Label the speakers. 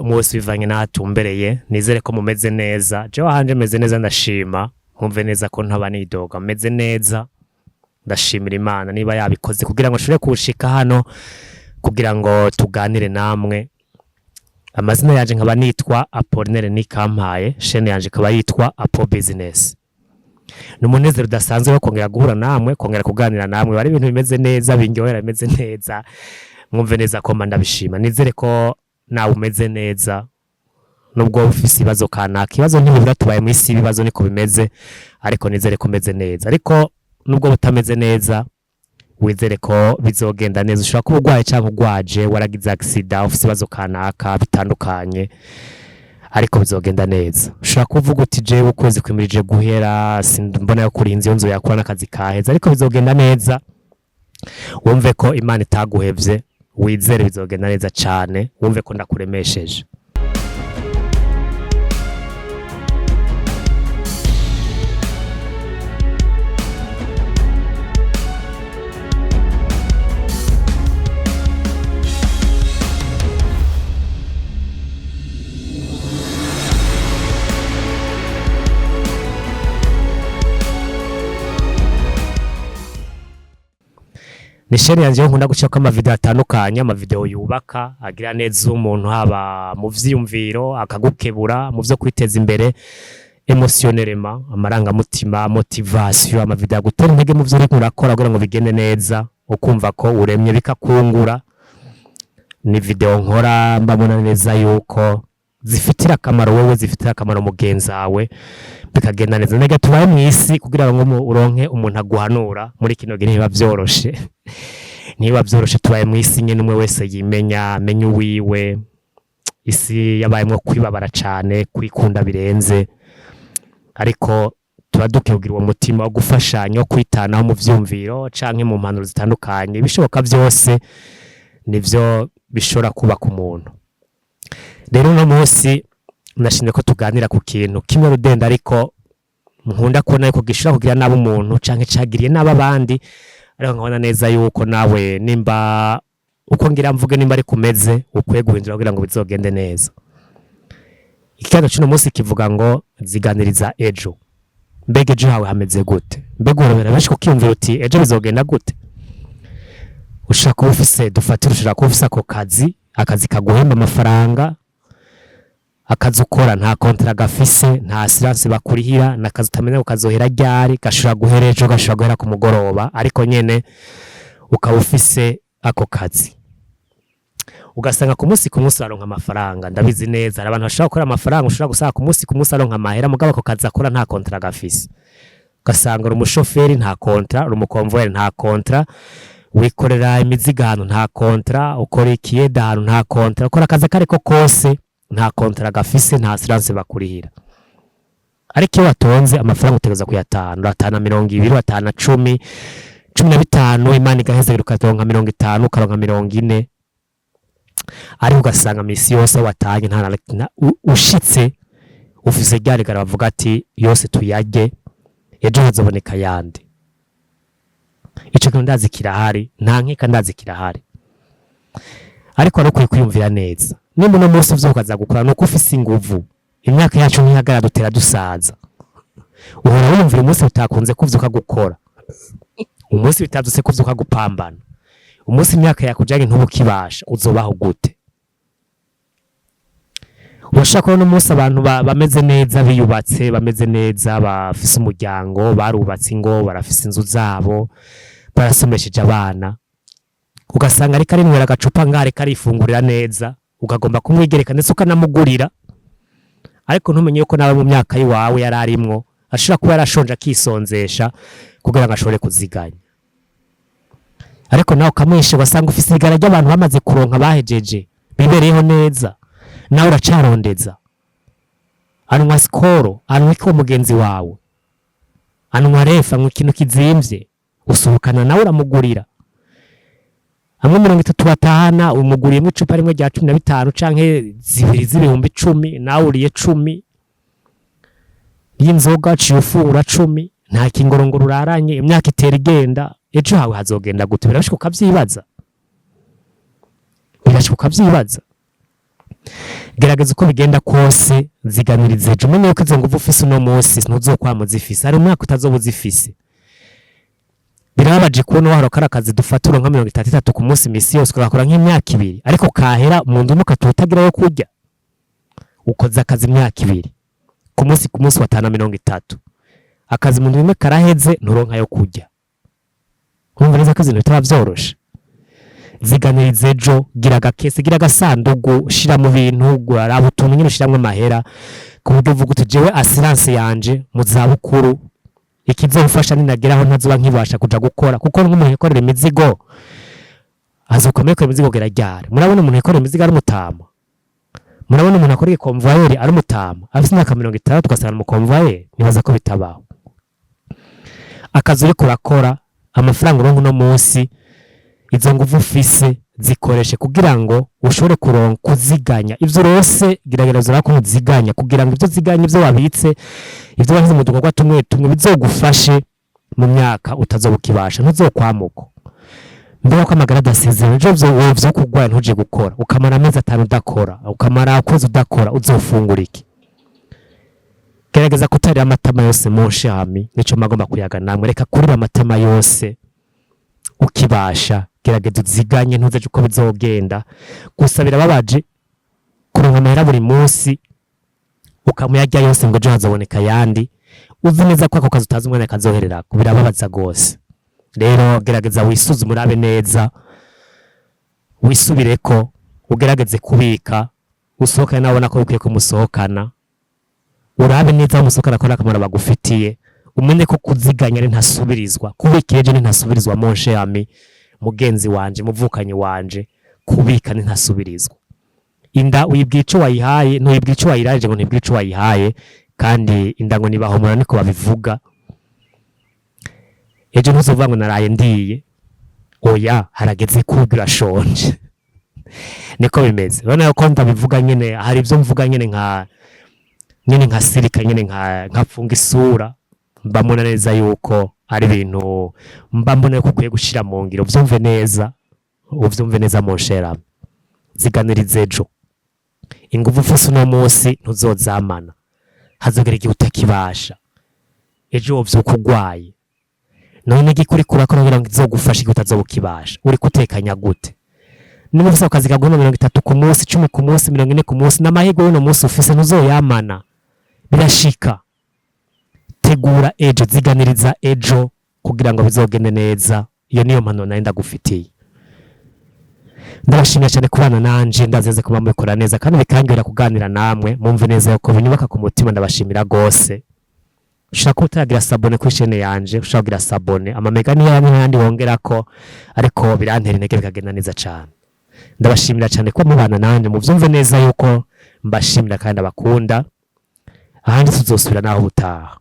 Speaker 1: Umunsi bivanye n'ahatumbereye nizere ko mumeze neza. Jewe hanje meze neza ndashima, nkumve neza ko ntaba nidoga, meze neza ndashimira Imana niba yabikoze kugira ngo nshobore kushika hano kugira ngo tuganire namwe. Amazina yanje nkaba nitwa Apollinaire Nikampaye, chaîne yanje ikaba yitwa Apo Business. Numunezero udasanzwe wo kongera guhura namwe, kongera kuganira namwe, bari ibintu bimeze neza, bingyohera bimeze neza, mwumve neza ko ndabishima. Nizere ko nawe umeze neza nubwo ufise ibibazo kanaka. Ibibazo ntibibura, tubaye mu isi ibibazo niko bimeze, ariko nizere ko umeze neza. Ariko nubwo utameze neza, wizere ko bizogenda neza. Ushobora kuba urwaye canke urwaje, waragize accident, ufise ibibazo kanaka bitandukanye, ariko bizogenda neza. Ushobora kuvuga uti jewe ukwezi kwimirije guhera, simbona yo kurinze iyo nzo yakora n'akazi kaheza, ariko bizogenda neza. Wumve ko Imana itaguhevye, wizere bizogenda neza cane, wumve ko ndakuremesheje. Ni chaîne yanje nkunda gucako amavideo atandukanye, amavideo yubaka agira neza umuntu, haba mu vyiyumviro akagukebura mu vyo kwiteza imbere emotionnellement, amarangamutima, motivation, amavideo agutera intege mu vyo uriko urakora kugira ngo bigende neza, ukumva ko uremye bikakungura. Ni video nkora mbabona neza yuko zifitira akamaro wewe, zifitira akamaro mugenzi wawe, bikagenda neza. Nega tubaye mu isi kugira ngo uronke umuntu aguhanura muri kino gihe biba vyoroshe. Niba vyoroshe, tubaye mu isi nyene umwe wese yimenya, menye uwiwe. Isi yabayemwo kwibabara cane, kwikunda birenze, ariko turaduke kugira uwo mutima wo gufashanya, wo kwitanaho mu vyumviro canke mu mpanuro zitandukanye. Bishoboka vyose nivyo bishobora kuba ku muntu. Rero no munsi nashimye ko tuganira ku kintu kimwe rudenda, ariko nkunda kubona yuko gishobora kugira nabo umuntu canke cagiriye n'abandi, ariko nkabona neza yuko nawe nimba uko ngira mvuge nimba ari kumeze ukwiye guhindura kugira ngo bizogende neza. Ikibazo cy'uno munsi kivuga ngo ziganiriza ejo. Mbega ejo hawe hameze gute? Mbega urabera bashi kukiyumvira uti ejo bizogenda gute? Ushaka kuba ufise, dufatira ushaka kuba ufise ako kazi, akazi kaguhemba amafaranga, akazi ukora nta contrat gafise, nta assurance bakurihira, nakazi utamenya ukazohera ryari, gashobora guhera ejo, gashobora guhera ku mugoroba, ariko nyene ukaba ufise ako kazi. Ugasanga ku munsi aronka amafaranga. Ndabizi neza hari abantu bashobora gukora amafaranga, ushobora gusanga ku munsi aronka amahera, mugabo ako kazi akora nta contrat gafise. Ugasanga uri umushoferi nta contrat, uri umukonvoyeri nta contrat, wikorera imizigo ahantu nta contrat, ukora ikiyede ahantu nta contrat, ukora akazi kariko kose nta contrat gafise, nta assurance bakurihira. Ariko iyo watonze amafaranga utegereza kuyatahana, uratahana 20, uratahana 10, 15, Imana igaheza ukaronka 50, ukaronka 40. Ariko ugasanga misi yose watanye nta ushitse ufise ryarigara bavuga ati yose tuyarye, ejo hazoboneka yandi. Ico kintu ndazi kirahari, nta nkeka ndazi kirahari, ariko ari kwiyumvira neza. Nimba no munsi uvyo ukaza gukora nuko ufise inguvu, imyaka yacu ntihagara dutera dusaza. Uhora wumvira umunsi utakunze kuvyuka gukora, umunsi bitavuse kuvyuka gupambana, umunsi imyaka yakujanye ntubukibasha, uzobaho gute? Urashaka ko no munsi abantu bameze neza, biyubatse, bameze neza, bafise umuryango, barubatse ingo, barafise inzu zabo, barasomesheje abana, ugasanga ariko arinywera agacupa ngare karifungurira neza, ukagomba kumwigereka ndetse ukanamugurira, ariko ntumenye yuko nawe mu myaka yiwawe yararimwo ashobora kuba yarashonje akisonzesha kugira ngo ashobore kuziganya. Ariko nawe ukamwishe, ugasanga ufise igara ry'abantu bamaze kuronka bahejeje bibereyeho neza, nawe uracarondeza. Anywa skoro, anywa iko mugenzi wawe, anywa refa, anywa ikintu kizimvye, usohokana nawe uramugurira. Amwe 30 batahana, umuguriyemo icupa rimwe rya 15 canke zibiri z'ibihumbi 10, nawe uriye 10 y'inzoga, ciyufura 10, nta kingorongoro uraranye. Imyaka itera igenda, ejo hawe hazogenda gute? Birashika ukavyibaza, birashika ukavyibaza. gerageza uko bigenda kose ziganiriza ejo. Umenye ko izo nguvu ufise uno munsi ntuzokwama zifise, hari umwaka utazoba uzifise. Birabaje kubona wahora kara kazi dufatura nka 33 ku munsi misi yose ukakora nk'imyaka 2 ariko kahera mu ndu mukatutagira yo kurya, ukoza akazi imyaka 2 ku munsi wa 530, akazi mu ndu bimwe karaheze nturonka yo kurya. Urumva neza ko izintu bitaba vyoroshe. Ziganiriza ejo, gira agakese, gira agasandugu, shira mu bintu, araba utuntu nyine ushiramwe amahera ku buryo uvuga uti jewe assurance yanje mu zabukuru ikizofasha ninageraho ntazoba nkibasha kuja gukora, kuko nk'umuntu yakorera imizigo azokomeye ko imizigo gerajyara. Murabona umuntu yakorera imizigo ari mutama, murabona umuntu akoreye convoyeur ari mutama afite imyaka 60 tugasana mu convoyeur, nibaza ko bitabaho. Akazi uri kurakora amafaranga uronka no munsi, izo nguvu ufise zikoreshe kugira ngo ushobore kuronka kuziganya ivyo rose. Gerageza urako uziganya kugira ngo ivyo ziganya ivyo wabitse, ivyo wahize mu dukorwa tumwe bizogufashe mu myaka utazobukibasha, ntuzokwamuko. Mbona ko amagara adasezerana ejo vyo kugwaya ntuje gukora, ukamara amezi 5 udakora, ukamara ukwezi udakora, uzofungura iki? Gerageza kutarira amatama yose mu nshami, nico magomba kuyaga namwe. Reka kurira amatama yose ukibasha, gerageza uziganye ntuzeje uko bizogenda. Gusa birababaje kuronka amahera buri munsi ukamuyarya yose ngo ejo hazoboneka yandi, uzi neza ko ako kazi utazi umwanya kazoherera, birababaza gose. Rero gerageza wisuzume urabe neza, wisubireko, ugerageze kubika, usohokane nabona ko bikwiye kumusohokana, urabe neza umusohokana ko nakamara bagufitiye, umenye ko kuziganya ari ntasubirizwa, kubika ejo ni ntasubirizwa. Monshe ami mugenzi wanje, muvukanye wanje, kubika ni ntasubirizwa. Inda uyibwira ico wayihaye, ntuyibwira ico wayiraje ngo ntibwira ico wayihaye, kandi inda ngo nibahomora niko babivuga. Ejo ntuzovuga ngo naraye ndiye, oya harageze kugira shonje. Niko bimeze. Urabona ko ndabivuga nyene, hari ivyo mvuga nyene nka sirika nyene nka funga isura, mbamona neza yuko ari ibintu mbambona ko ukwiye gushira mu ngiro. Uvyumve neza monshera, ziganiriza ejo. Inguvu ufise uno munsi ntuzozamana, hazogera igihe utakibasha. Ejo wovyuka ugwaye, none igikuri kurakora kugira ngo izogufashe igihe utazobukibasha. Uri kutekanya gute? Niba ufise akazi kagona 30 ku munsi, 10 ku munsi, 40 ku munsi, n'amahirwe y'uno munsi ufise ntuzoyamana, birashika. Tegura ejo, ziganiriza ejo kugira ngo bizogende neza. Iyo niyo mpano nari ndagufitiye. Ndabashimira cyane kubana nanje, ndazeze kuba mubikora neza kandi bikangira kuganira namwe, mumve neza yuko binyubaka ku mutima. Ndabashimira gose. Ushaka kutagira sabone kuri chaîne yanje, ushaka kugira sabone amamega ni yandi wongerako, ariko birantera intege bikagenda neza cyane. Ndabashimira cyane ko mubana nanje, muvyumve neza yuko mbashimira kandi abakunda. Ahandi tuzosubira naho butaha.